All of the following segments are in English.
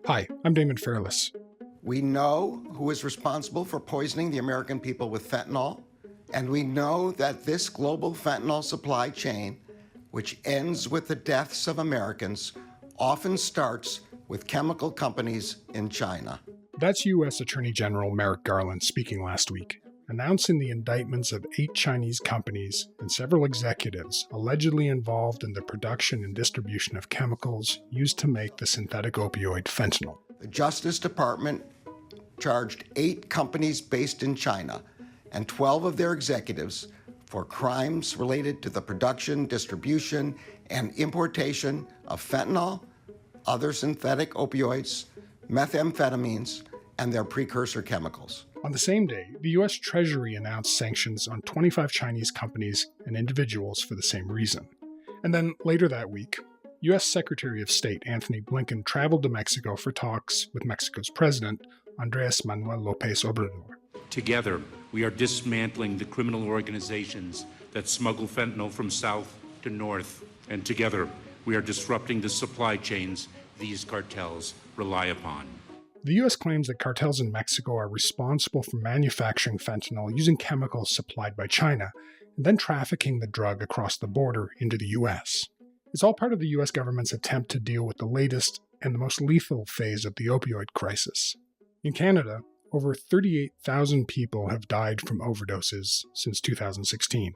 Hi, I'm Damon Fairless. We know who is responsible for poisoning the American people with fentanyl, and we know that this global fentanyl supply chain, which ends with the deaths of Americans, often starts with chemical companies in China. That's U.S. Attorney General Merrick Garland speaking last week, announcing the indictments of 8 Chinese companies and several executives allegedly involved in the production and distribution of chemicals used to make the synthetic opioid fentanyl. The Justice Department charged 8 companies based in China and 12 of their executives for crimes related to the production, distribution, and importation of fentanyl, other synthetic opioids, methamphetamines, and their precursor chemicals. On the same day, the U.S. Treasury announced sanctions on 25 Chinese companies and individuals for the same reason. And then later that week, U.S. Secretary of State Anthony Blinken traveled to Mexico for talks with Mexico's president, Andrés Manuel López Obrador. Together, we are dismantling the criminal organizations that smuggle fentanyl from south to north. And together, we are disrupting the supply chains these cartels rely upon. The U.S. claims that cartels in Mexico are responsible for manufacturing fentanyl using chemicals supplied by China, and then trafficking the drug across the border into the U.S. It's all part of the U.S. government's attempt to deal with the latest and the most lethal phase of the opioid crisis. In Canada, over 38,000 people have died from overdoses since 2016.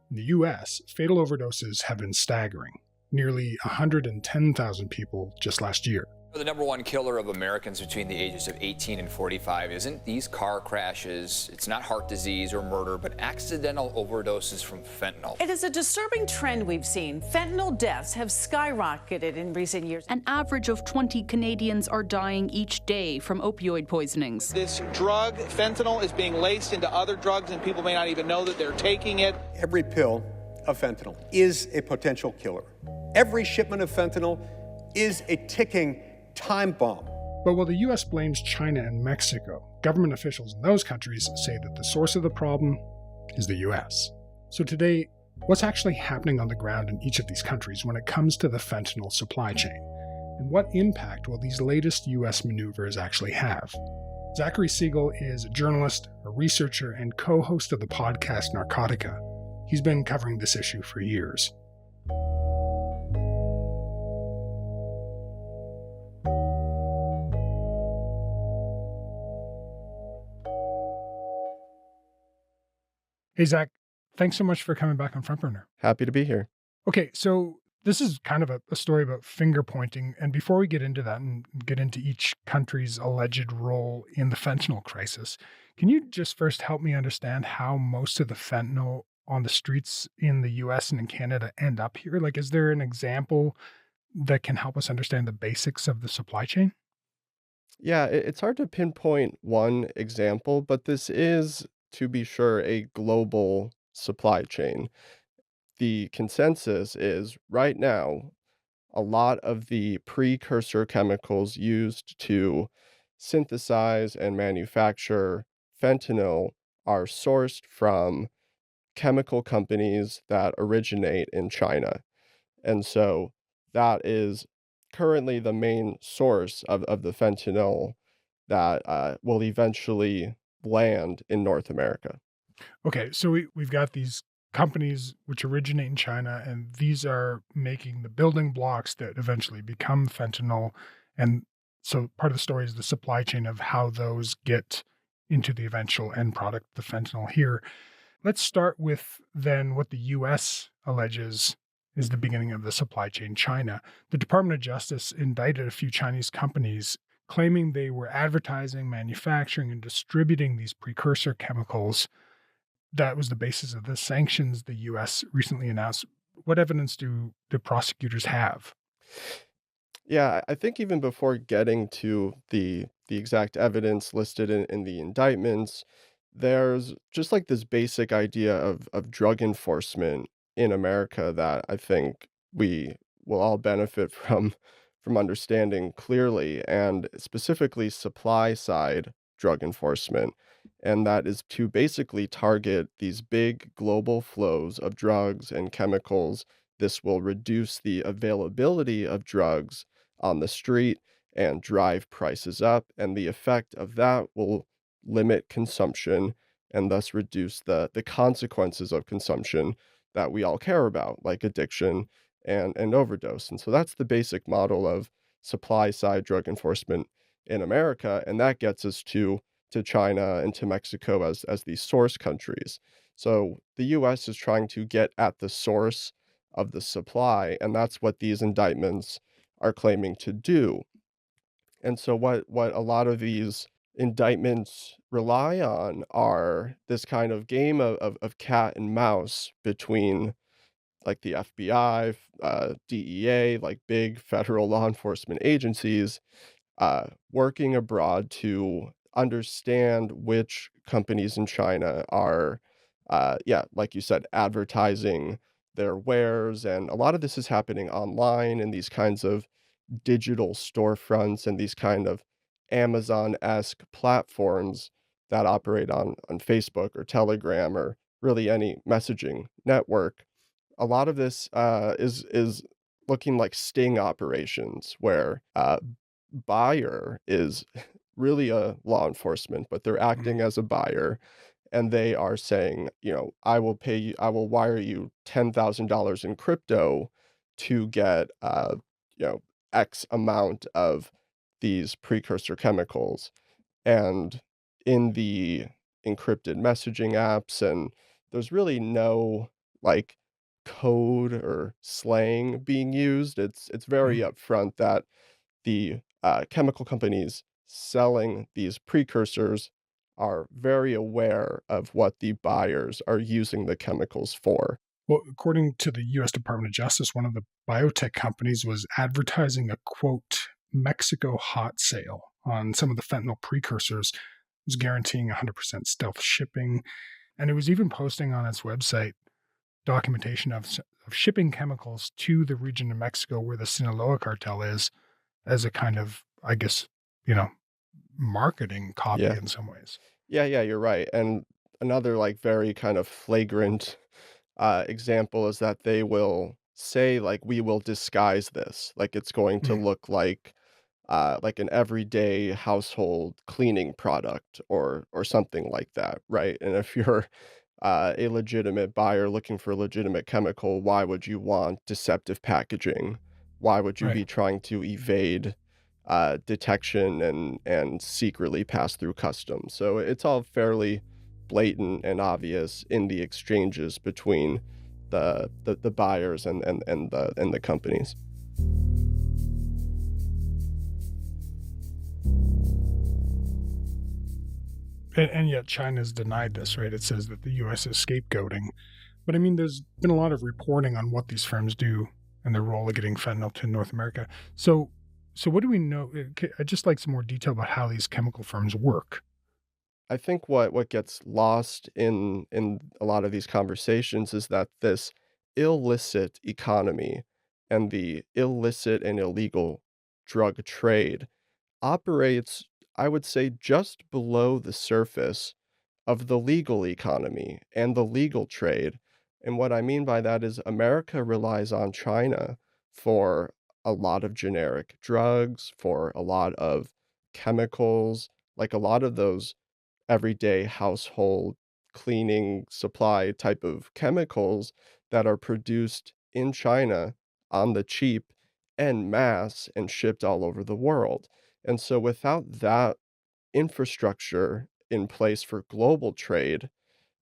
In the U.S., fatal overdoses have been staggering, nearly 110,000 people just last year. The number one killer of Americans between the ages of 18 and 45 isn't these car crashes, it's not heart disease or murder, but accidental overdoses from fentanyl. It is a disturbing trend we've seen. Fentanyl deaths have skyrocketed in recent years. An average of 20 Canadians are dying each day from opioid poisonings. This drug, fentanyl, is being laced into other drugs, and people may not even know that they're taking it. Every pill of fentanyl is a potential killer. Every shipment of fentanyl is a ticking time bomb. But while the U.S. blames China and Mexico, government officials in those countries say that the source of the problem is the U.S. So today, what's actually happening on the ground in each of these countries when it comes to the fentanyl supply chain? And what impact will these latest U.S. maneuvers actually have? Zachary Siegel is a journalist, a researcher, and co-host of the podcast Narcotica. He's been covering this issue for years. Hey, Zach, thanks so much for coming back on Front Burner. Happy to be here. Okay, so this is kind of a story about finger pointing. And before we get into that and get into each country's alleged role in the fentanyl crisis, can you just first help me understand how most of the fentanyl on the streets in the US and in Canada end up here? Like, is there an example that can help us understand the basics of the supply chain? Yeah, it's hard to pinpoint one example, but this is, to be sure, a global supply chain. The consensus is right now, a lot of the precursor chemicals used to synthesize and manufacture fentanyl are sourced from chemical companies that originate in China. And so that is currently the main source of the fentanyl that will eventually land in North America. Okay, so we've got these companies which originate in China, and these are making the building blocks that eventually become fentanyl. And so part of the story is the supply chain of how those get into the eventual end product, the fentanyl here. Let's start with then what the U.S. alleges is the beginning of the supply chain, China. The Department of Justice indicted a few Chinese companies claiming they were advertising, manufacturing, and distributing these precursor chemicals. That was the basis of the sanctions the U.S. recently announced. What evidence do the prosecutors have? Yeah, I think even before getting to the exact evidence listed in the indictments, there's just like this basic idea of drug enforcement in America that I think we will all benefit from understanding clearly, and specifically supply side drug enforcement. And that is to basically target these big global flows of drugs and chemicals this will reduce the availability of drugs on the street and drive prices up, and the effect of that will limit consumption and thus reduce the consequences of consumption that we all care about, like addiction and overdose. And so that's the basic model of supply side drug enforcement in America, and that gets us to China and to Mexico as these source countries. So the US is trying to get at the source of the supply, and that's what these indictments are claiming to do. And so what a lot of these indictments rely on are this kind of game of cat and mouse between like the FBI, DEA, like big federal law enforcement agencies, working abroad to understand which companies in China are, yeah, like you said, advertising their wares. And a lot of this is happening online in these kinds of digital storefronts and these kind of Amazon-esque platforms that operate on Facebook or Telegram or really any messaging network. A lot of this is looking like sting operations where buyer is really a law enforcement, but they're acting as a buyer, and they are saying, I will pay you, I will wire you $10,000 in crypto to get, you know, X amount of these precursor chemicals. And in the encrypted messaging apps, and there's really no like code or slang being used. It's very Mhm. upfront that the chemical companies selling these precursors are very aware of what the buyers are using the chemicals for. Well, according to the US Department of Justice, one of the biotech companies was advertising a quote, Mexico hot sale on some of the fentanyl precursors, was guaranteeing 100% stealth shipping. And it was even posting on its website documentation of shipping chemicals to the region of Mexico where the Sinaloa cartel is as a kind of, I guess, you know, marketing copy Yeah. in some ways. Yeah, you're right. And another like very kind of flagrant example is that they will say like we will disguise this, like it's going to Mm, look like an everyday household cleaning product or something like that, right? And if you're a legitimate buyer looking for a legitimate chemical, why would you want deceptive packaging? Why would you right. be trying to evade detection and secretly pass through customs? So it's all fairly blatant and obvious in the exchanges between the buyers and the companies. And yet China's denied this, right? It says that the US is scapegoating. But I mean, there's been a lot of reporting on what these firms do and their role of getting fentanyl to North America. So what do we know? I'd just like some more detail about how these chemical firms work. I think what gets lost in a lot of these conversations is that this illicit economy and the illicit and illegal drug trade operates, I would say, just below the surface of the legal economy and the legal trade. And what I mean by that is America relies on China for a lot of generic drugs, for a lot of chemicals, like a lot of those everyday household cleaning supply type of chemicals that are produced in China on the cheap en masse and shipped all over the world. And so without that infrastructure in place for global trade,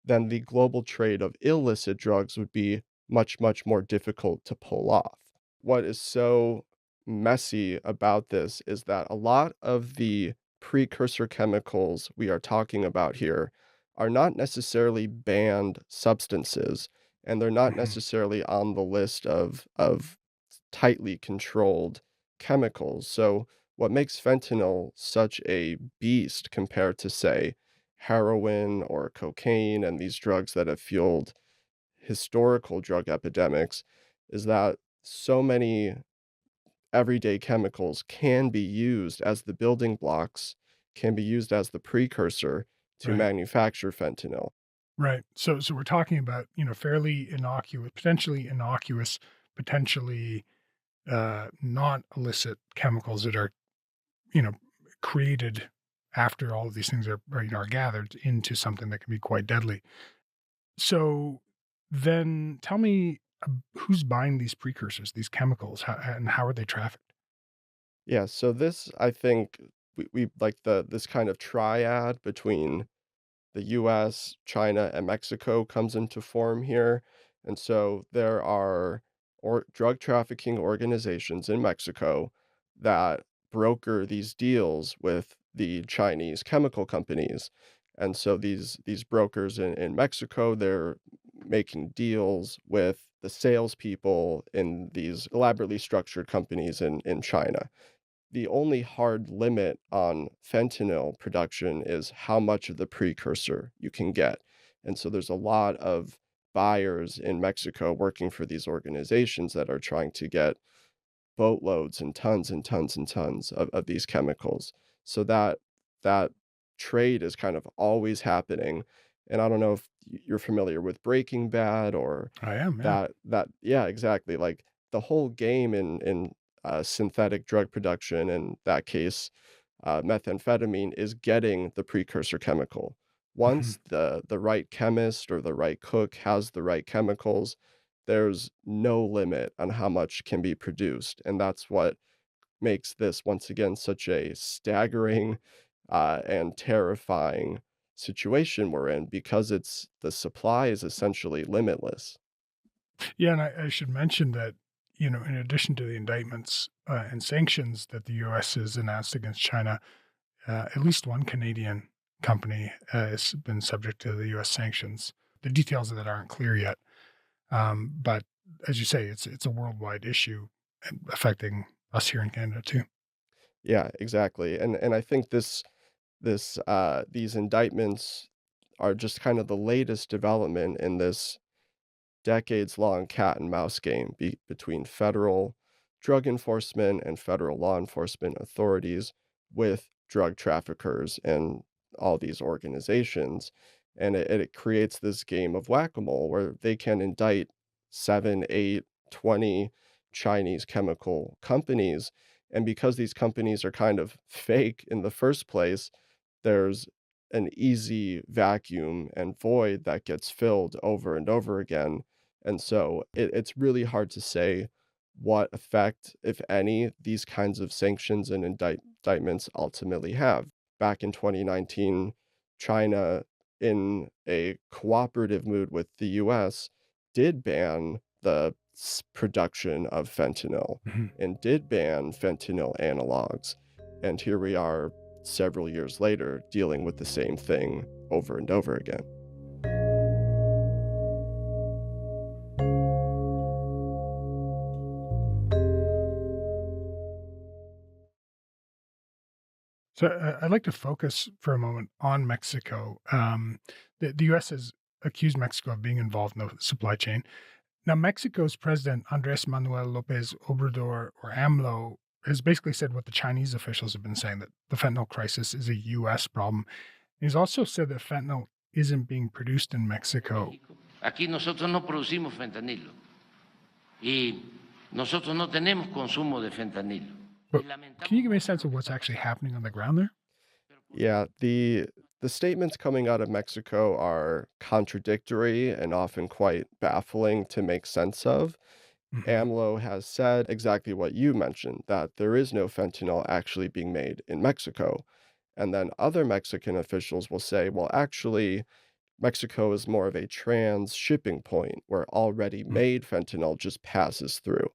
then the global trade of illicit drugs would be much, much more difficult to pull off. What is so messy about this is that a lot of the precursor chemicals we are talking about here are not necessarily banned substances, and they're not Mhm. necessarily on the list of tightly controlled chemicals. So what makes fentanyl such a beast compared to, say, heroin or cocaine and these drugs that have fueled historical drug epidemics is that so many everyday chemicals can be used as the building blocks, can be used as the precursor to Right. manufacture fentanyl. Right. So we're talking about, fairly innocuous, potentially innocuous potentially not illicit chemicals that are, you know, created after all of these things are gathered into something that can be quite deadly. So then tell me, who's buying these precursors, these chemicals, and how are they trafficked? Yeah, so this, I think, we like this kind of triad between the US, China, and Mexico comes into form here. And so there are drug trafficking organizations in Mexico that broker these deals with the Chinese chemical companies. And so these brokers in Mexico, they're making deals with the salespeople in these elaborately structured companies in China. The only hard limit on fentanyl production is how much of the precursor you can get. And so there's a lot of buyers in Mexico working for these organizations that are trying to get boatloads and tons and tons and tons of these chemicals. So that trade is kind of always happening. And I don't know if you're familiar with Breaking Bad or I am, yeah. that yeah, exactly. Like the whole game in synthetic drug production, in that case, methamphetamine, is getting the precursor chemical. Mhm. Once the right chemist or the right cook has the right chemicals, there's no limit on how much can be produced, and that's what makes this, once again, such a staggering, and terrifying situation we're in because the supply is essentially limitless. Yeah, and I should mention that, in addition to the indictments and sanctions that the U.S. has announced against China, at least one Canadian company has been subject to the U.S. sanctions. The details of that aren't clear yet, but as you say, it's a worldwide issue and affecting us here in Canada too. Yeah, exactly, and I think these indictments are just kind of the latest development in this decades-long cat and mouse game between federal drug enforcement and federal law enforcement authorities with drug traffickers and all these organizations. And it creates this game of whack-a-mole where they can indict 7, 8, 20 Chinese chemical companies. And because these companies are kind of fake in the first place, there's an easy vacuum and void that gets filled over and over again. And so it's really hard to say what effect, if any, these kinds of sanctions and indictments ultimately have. Back in 2019, China, in a cooperative mood with the US, did ban the production of fentanyl Mhm. and did ban fentanyl analogs. And here we are several years later dealing with the same thing over and over again. So I'd like to focus for a moment on Mexico. The U.S. has accused Mexico of being involved in the supply chain. Now, Mexico's president, Andres Manuel Lopez Obrador, or AMLO, has basically said what the Chinese officials have been saying, that the fentanyl crisis is a U.S. problem. He's also said that fentanyl isn't being produced in Mexico. Aquí nosotros no producimos fentanilo y nosotros no tenemos consumo de fentanilo. But can you give me a sense of what's actually happening on the ground there? Yeah, the statements coming out of Mexico are contradictory and often quite baffling to make sense of. Mhm. AMLO has said exactly what you mentioned, that there is no fentanyl actually being made in Mexico. And then other Mexican officials will say, well, actually, Mexico is more of a trans shipping point where already Mm. made fentanyl just passes through.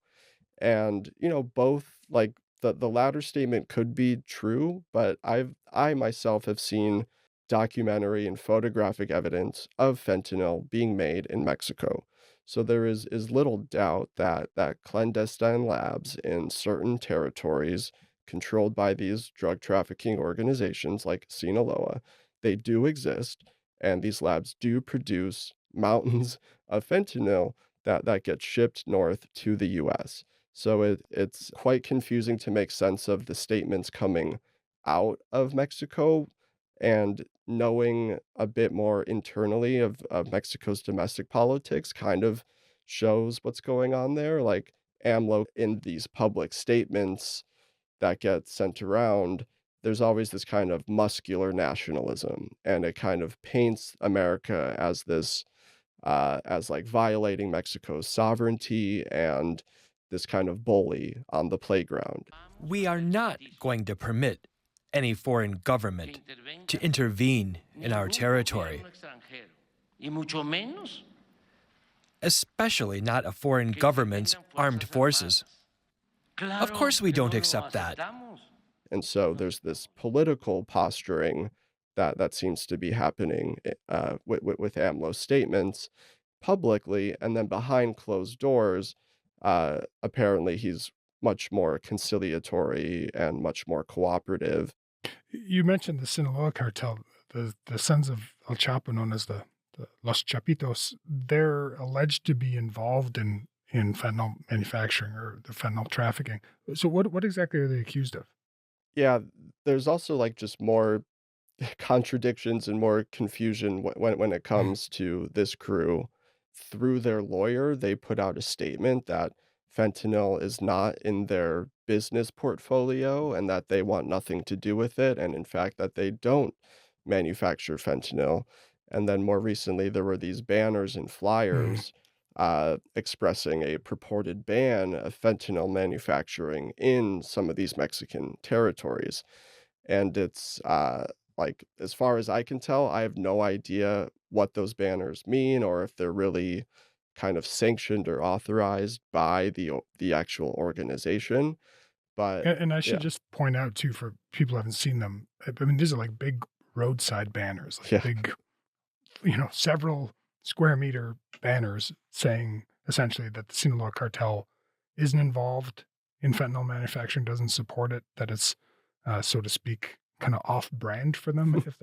And, both, like, the latter statement could be true, but I myself have seen documentary and photographic evidence of fentanyl being made in Mexico. So there is little doubt that clandestine labs in certain territories controlled by these drug trafficking organizations like Sinaloa, they do exist, and these labs do produce mountains of fentanyl that get shipped north to the US. So it's quite confusing to make sense of the statements coming out of Mexico, and knowing a bit more internally of Mexico's domestic politics kind of shows what's going on there. Like AMLO in these public statements that get sent around, there's always this kind of muscular nationalism, and it kind of paints America as this, as like violating Mexico's sovereignty and this kind of bully on the playground. We are not going to permit any foreign government to intervene in our territory, especially not a foreign government's armed forces. Of course we don't accept that. And so there's this political posturing that seems to be happening with AMLO's statements publicly, and then behind closed doors, apparently he's much more conciliatory and much more cooperative. You mentioned the Sinaloa cartel, the sons of El Chapo, known as the Los Chapitos. They're alleged to be involved in fentanyl manufacturing or the fentanyl trafficking. So what exactly are they accused of? Yeah, there's also like just more contradictions and more confusion when it comes to this crew. Through their lawyer, they put out a statement that fentanyl is not in their business portfolio and that they want nothing to do with it, and in fact, that they don't manufacture fentanyl. And then more recently, there were these banners and flyers expressing a purported ban of fentanyl manufacturing in some of these Mexican territories. And it's like, as far as I can tell, I have no idea what those banners mean or if they're really kind of sanctioned or authorized by the actual organization. But And I should yeah, just point out too, for people who haven't seen them, I mean, these are like big roadside banners, like yeah, big, several square meter banners saying essentially that the Sinaloa cartel isn't involved in fentanyl manufacturing, doesn't support it, that it's, so to speak, kind of off brand for them, if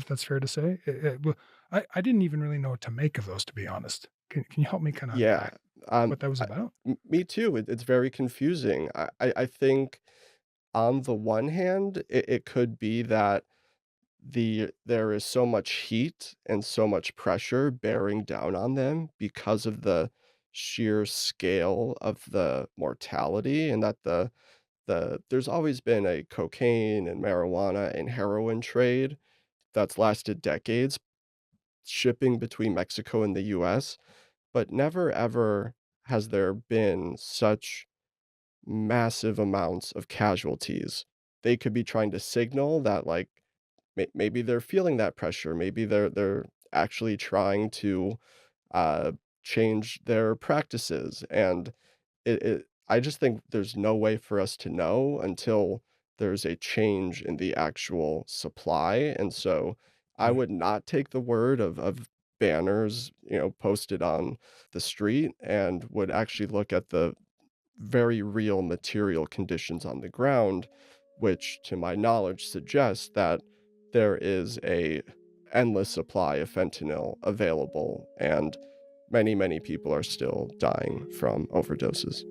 that's fair to say. Well, I didn't even really know what to make of those, to be honest. Can you help me kind of yeah. unpack what that was about? Me too. It's very confusing. I think on the one hand, it could be that there is so much heat and so much pressure bearing down on them because of the sheer scale of the mortality, and that there's always been a cocaine and marijuana and heroin trade that's lasted decades, shipping between Mexico and the US, but never ever has there been such massive amounts of casualties. They could be trying to signal that, like, maybe they're feeling that pressure, maybe they're actually trying to, uh, change their practices, and I just think there's no way for us to know until there's a change in the actual supply, and so I Right. would not take the word of banners, posted on the street, and would actually look at the very real material conditions on the ground, which, to my knowledge, suggests that there is a endless supply of fentanyl available, and many, many people are still dying from overdoses.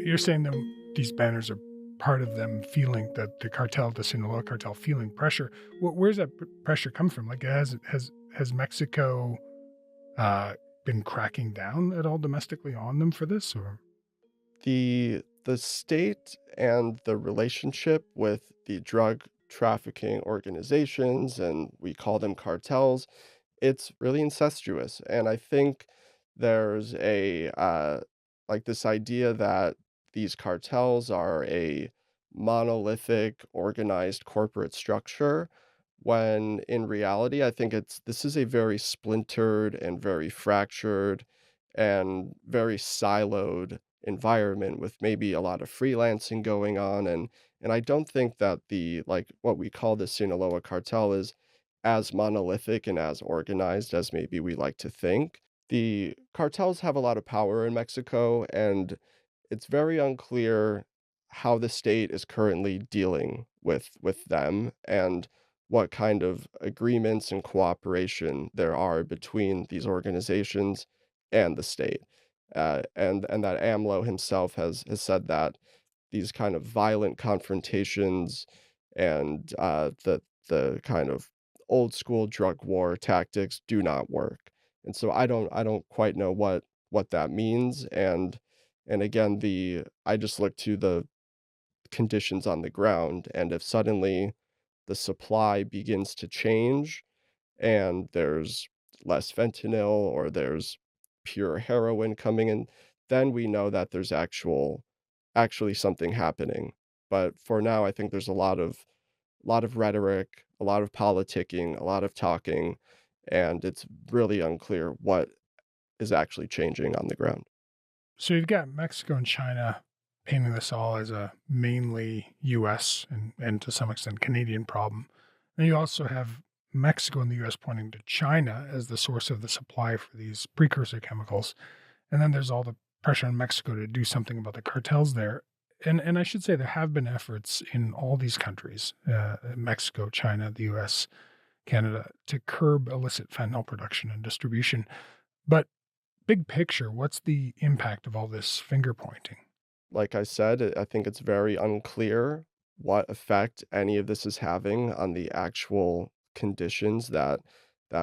You're saying that these banners are part of them feeling that the cartel, the Sinaloa cartel, feeling pressure. Where's that pressure come from? Like, has Mexico uh, been cracking down at all domestically on them for this, or? The state and the relationship with the drug trafficking organizations, and we call them cartels, it's really incestuous. And I think there's like this idea that these cartels are a monolithic, organized corporate structure, when in reality, I think this is a very splintered and very fractured and very siloed environment with maybe a lot of freelancing going on, and I don't think that what we call the Sinaloa cartel is as monolithic and as organized as maybe we like to think. The cartels have a lot of power in Mexico, and it's very unclear how the state is currently dealing with them and what kind of agreements and cooperation there are between these organizations and the state. And that AMLO himself has said that these kind of violent confrontations and the kind of old school drug war tactics do not work. And so I don't quite know what that means. And again, I just look to the conditions on the ground, and if suddenly the supply begins to change and there's less fentanyl or there's pure heroin coming in, then we know that there's actually something happening. But for now, I think there's a lot of rhetoric, a lot of politicking, a lot of talking, and it's really unclear what is actually changing on the ground. So you've got Mexico and China painting this all as a mainly US and to some extent Canadian problem. And you also have Mexico and the US pointing to China as the source of the supply for these precursor chemicals. And then there's all the pressure on Mexico to do something about the cartels there. And I should say there have been efforts in all these countries, Mexico, China, the US, Canada, to curb illicit fentanyl production and distribution. But big picture, what's the impact of all this finger pointing? Like I said, I think it's very unclear what effect any of this is having on the actual conditions that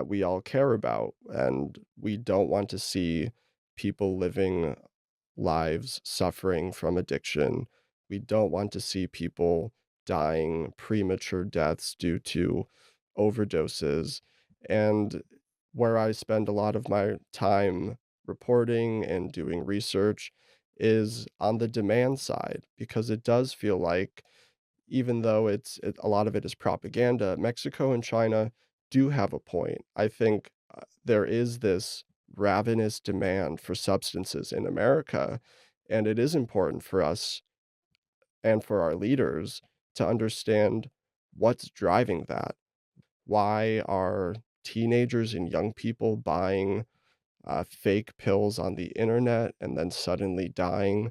we all care about. And we don't want to see people living lives suffering from addiction. We don't want to see people dying premature deaths due to overdoses. And where I spend a lot of my time reporting and doing research is on the demand side, because it does feel like, even though a lot of it is propaganda, Mexico and China do have a point. I think there is this ravenous demand for substances in America, and it is important for us and for our leaders to understand what's driving that. Why are teenagers and young people buying fake pills on the internet and then suddenly dying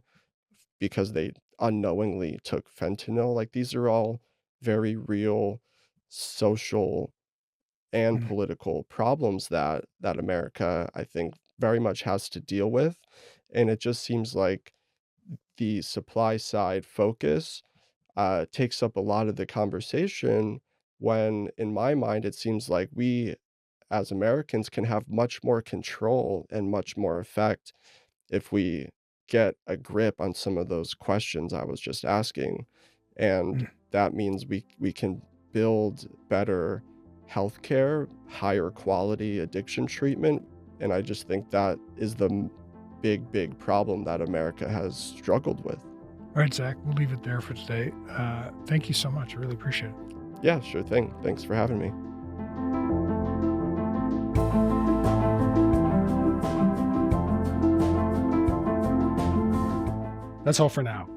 because they unknowingly took fentanyl? Like, these are all very real social and Mm. political problems that America, I think, very much has to deal with. And it just seems like the supply side focus takes up a lot of the conversation, when in my mind it seems like we as Americans can have much more control and much more effect if we get a grip on some of those questions I was just asking. And Mm. that means we can build better healthcare, higher quality addiction treatment. And I just think that is the big problem that America has struggled with. All right, Zach, we'll leave it there for today. Thank you so much. I really appreciate it. Yeah, sure thing. Thanks for having me. That's all for now.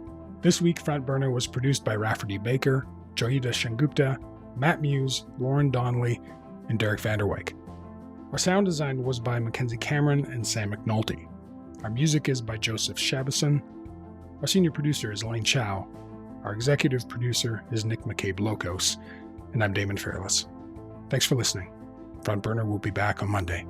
This week, Front Burner was produced by Rafferty Baker, Joyita Shengupta, Matt Muse, Lauren Donnelly, and Derek Vanderwyk. Our sound design was by Mackenzie Cameron and Sam McNulty. Our music is by Joseph Shabison. Our senior producer is Lane Chow. Our executive producer is Nick McCabe-Lokos. And I'm Damon Fairless. Thanks for listening. Front Burner will be back on Monday.